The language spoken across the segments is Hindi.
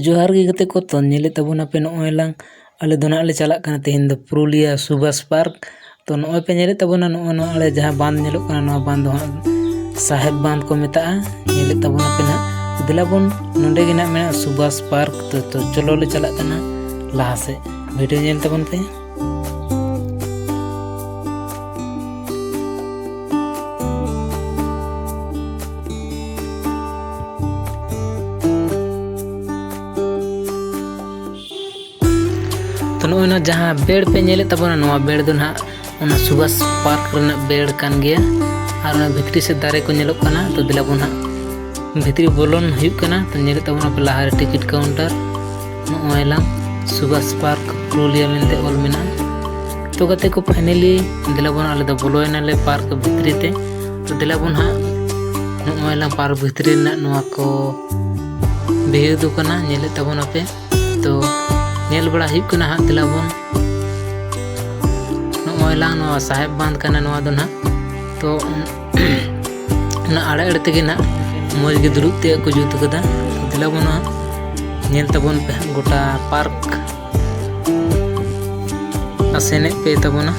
जोहार गे गते को तो नेले तबोना पे नॉय लांग आले दोना आले चला कना तेहेन द पुरुलिया सुभाष पार्क तो नॉय पे नेले तबोना नॉय आले जहां बांध नेलो कना नॉ बांध हां साहेब बांध को मेता नेले तबोना पे ना दिलाबोन नोंडे गे ना मेना सुभाष पार्क तो चलो ले चला कना लहा से वीडियो नेल तबोन पे तो नोना जहाँ बेड़ पे नेले तबोना नोआ बेड़ दो ना उना सुभाष पार्क रना बेड़ कान गया और ना भितरी से दारे को नेलो कना तो दिलाबोन ना भितरी बोलोन हुयुक कना तो नेले तबोना पे लाहार टिकट काउंटर नोआ लांग सुभाष पार्क पुरुलिया मेनते ऑल मेना तो गते को फाइनली दिलाबोन आले द बोलोयना ले पार्क भितरी ते तो दिलाबोन हा नोआ लांग पार्क भितरी ना नोआ को बेहु दो कना नेले तबोना पे तो नेल बड़ा हुयुक कना हा दिलाबोन नोआ लांग नोआ साहेब बांध कना नोआ दो ना तो ना आड़े आड़े तेगे ना मौज गे दुरुब ते को जुत कदा दिलाबोन नेल तबोन पे गोटा पार्क आसेने पे तबोना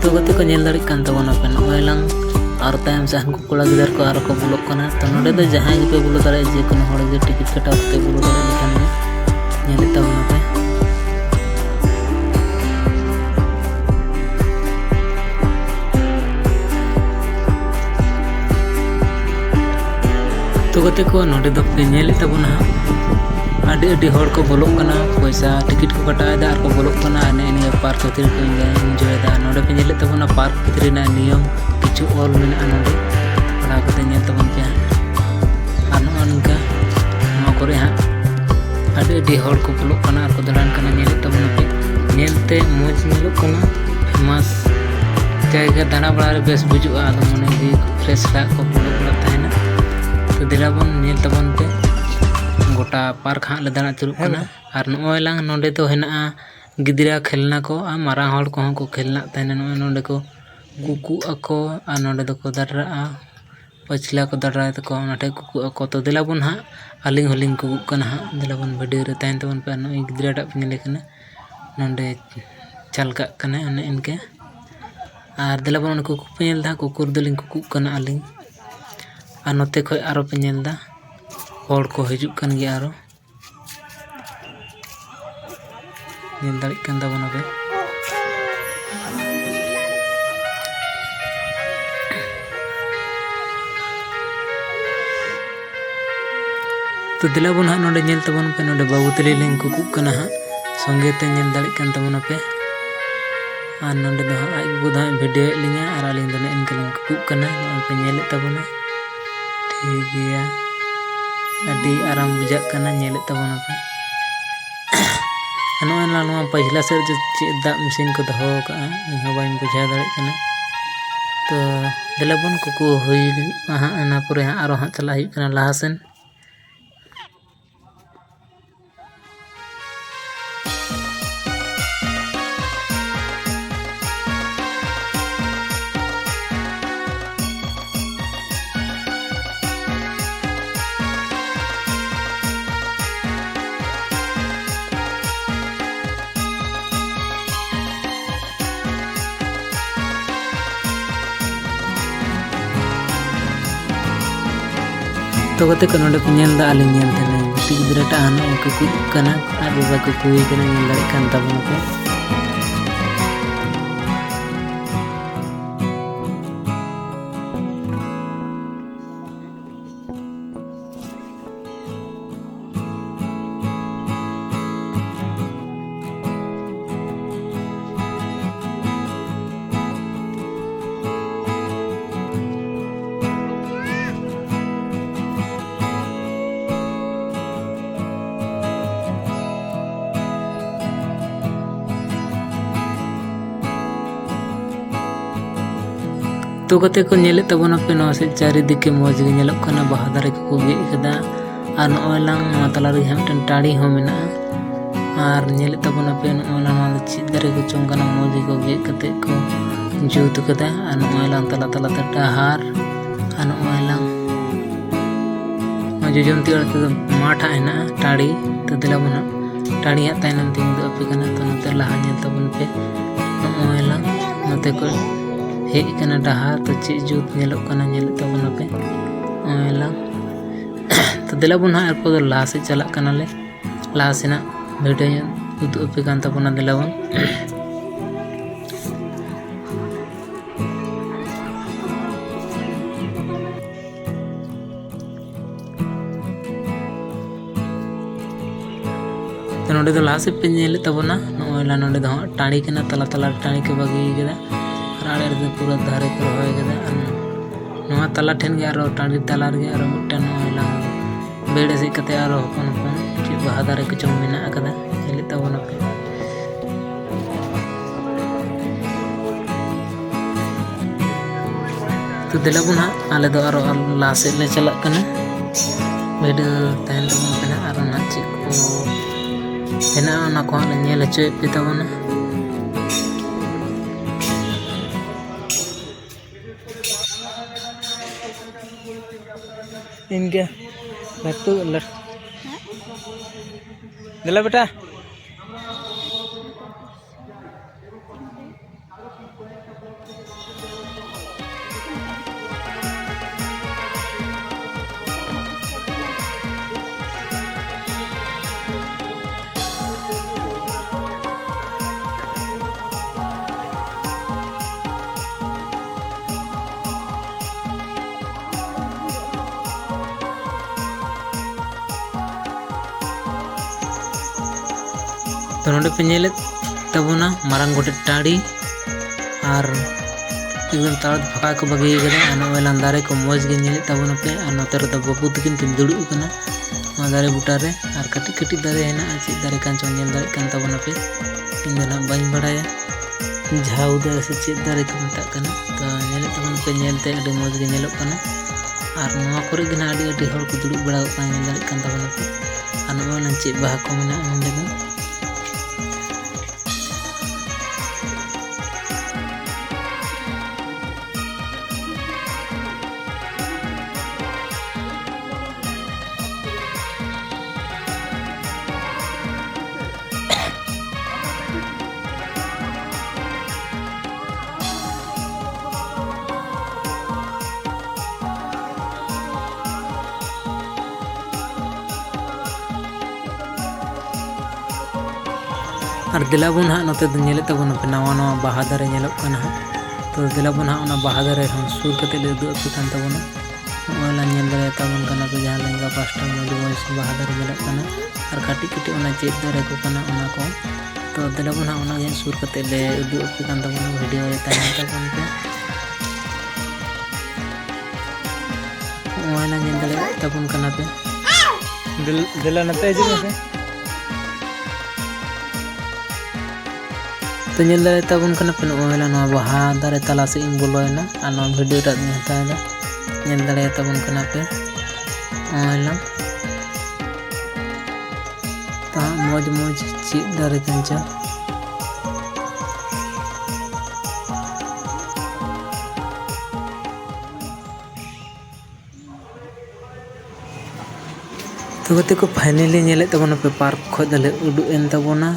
तो गते को नेल दाड़ी कान तबोना पे नॉय लांग और टाइम से हमको कोला गिदर को आरो को बुलो कना तो नोडे दो जहां गे पे बुलो दाड़े जे कोनो हड़ गे टिकट कटाव ते बुलो दाड़े लेखान गे नेले तबोना पे तो गते को नोडे दो पे नेले तबोना आडी आडी हड़ को बोलो कना पैसा टिकट को कटाय दा और को बोलो कना ने पार्क भीतर को एंजॉय दा नोडे पे नेले तबोना पार्क भीतर ना नियम किछु ऑल मेना नोडे पढ़ा कते नेल तबोन पे और नोनका नो करे हा आडी आडी हड़ को बोलो कना और को दड़ान कना नेले तबोन पे नेलते मौज नेलो कना फेमस जायगा दाना बड़ा रे बेस बुजुआ आदो मने गी फ्रेश ला को बोलो बड़ा ताहेना तो दिलाबोन नेल तबोन पे गोटा पार्क हाँ ले दाना चुरुक कना और नोय लांग नोंडे तो हेना गिदरा खेलना को आ मारा हड़ को को खेलना तहने नोंडे को कुकु अको आ नोंडे दो को दर्रा पछला को दर्रा तो नाटे कुकु अको तो दिलाबोन हा आलिंग होलिंग कुकु कना हा दिलाबोन वीडियो रे तहन तबन पे नोय गिदरा टा पे लेकना नोंडे चलका कना अने इनके और दिलाबोन कुकु पे नेल दा कुकुर दलिंग कुकु कना आलिंग और नोते खय आरो पे नेल दा हड़ को हिजुक कन गया आरो नेल दाड़ी कन दाबोना पे तो दिलाबोन हा नोडे नेल तबोन पे नोडे बाबू तली लिंग कुकु कना हा संगे ते नेल दाड़ी कन तबोना पे और नोडे दो हा आज बुधा वीडियो लिंगा और आलिंग दने इनके लिंग कुकु कना नोन पे नेल तबोना ठीक गया अभी आराम बुझा कना नेले तबोना पे नोआ नोआ पहला से जो दा मशीन को दहो का इहो बाइन बुझा दाड़े कना तो दिलाबोन कुकु हुई हां ना पुरे हां आरो हां चला हुई कना लाहासेन तो गते को नोडे पे नेल दा आलिंग नेल तने टी गिद्रा टा हानो को कुई कना आ बाबा को कुई कना नेल दाड़े कान ताबोन पे तो गते को नेले तबोन पे नो से चारि दिके मौज गे नेलक कना बाहा दारे को गे कदा आर नोय लांग नो तला रे हमटन टाड़ी हो मेना आर नेले तबोन पे नोय लांग नो ची दारे को चोंग कना मौज को गे कते को जूत कदा आर नोय लांग तला तला ते डहार आर नोय लांग नो जोजमती अड़ते माठा हेना टाड़ी तो दिला बना टाड़ी या तायनम तिंग दो पे कना तो नते लहा नेल तबोन पे नोय लांग नते को हे कना डहार तो चे जूत नेलक कना नेल तबोन पे ओला तो दिला बुना एरपो दो लाहा से चला कना ले लाहा से ना वीडियो उदु पे कान तबोना दिला बन तो नोडे दो लाहा से पे नेल तबोना ओला नोडे दो टाणी कना तला तला टाणी के बगी गेदा आड़े पूरा धारे को रहा है तला ठेन गया टाँडी तला मिट्टन बेड़े से कते हपन हपन चे बाहा दारे को चों मेना कदा हेले तबोन पे तो दिला बुना आले दो आरो ला से ले चला कना बेड तहन तबोन पे ना आरो ना चे को हेना ना को ले नेल चोय पे तबोना इनके लट्टू दिला बेटा तो नोडे पे नेले तबोना मारंग गोटे टाड़ी और एकदम ताड़ फका को बगी गदा अन ओला दारे को मौज गे नेले तबोन पे और नोते रे बाबू तकिन किन दुड़ु कना दारे बुटा रे और कटी कटी दारे हेना चे दारे कान चों नेल दारे कान तबोन पे इन ना बाइन बड़ाया झाउ दारे से चे दारे को मता कना तो नेले तबोन पे नेलते अडी मौज गे नेलो कना और नोआ करे गना अडी अडी हर को दुड़ु बड़ा का नेल दारे कान तबोन पे और ओला चे बाहा को मेना नोंडे दो और दिलाबन हाँ नोते नेले तबन पे नवा नवा बाहा दारे नेलक कना तो दिलाबन हाँ ओना बाहा दारे हम सुर कते ले उदु अपि कान तबन ओला नेल दारे तबन कना तो जहां लंगा पास्टा मज मज बाहा दारे नेलक कना और काटी काटी ओना चेक दारे को कना ओना को तो दिलाबन हाँ ओना जे सुर कते ले उदु अपि कान तबन वीडियो रे तान तबन पे ओला नेल दारे तबन कना पे दिला नते जे से तो नेल दारे तबन कना पे ओला नो बाहा दारे तला से इन बोलोयना आ नो वीडियो टा हतादा नेल दारे तबन कना पे ओला ता मौज मौज ची दारे कंचा तो गते को फाइनली नेले तबन पे पार्क खोदले उडु एन तबना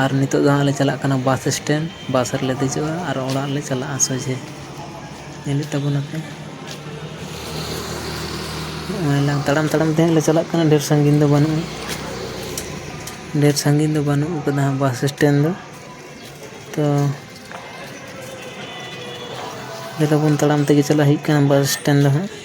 और नितो ले चला कना बस स्टैंड बस रे देजोआ और ओड़ा ले चला सोझे नेले तबना पे ताड़ाम ताड़ाम ते ले चला कना ढेर संगीन दो बानू कदा बस स्टैंड दो तो जब ताड़ाम ते चला ही बस स्टैंड दो।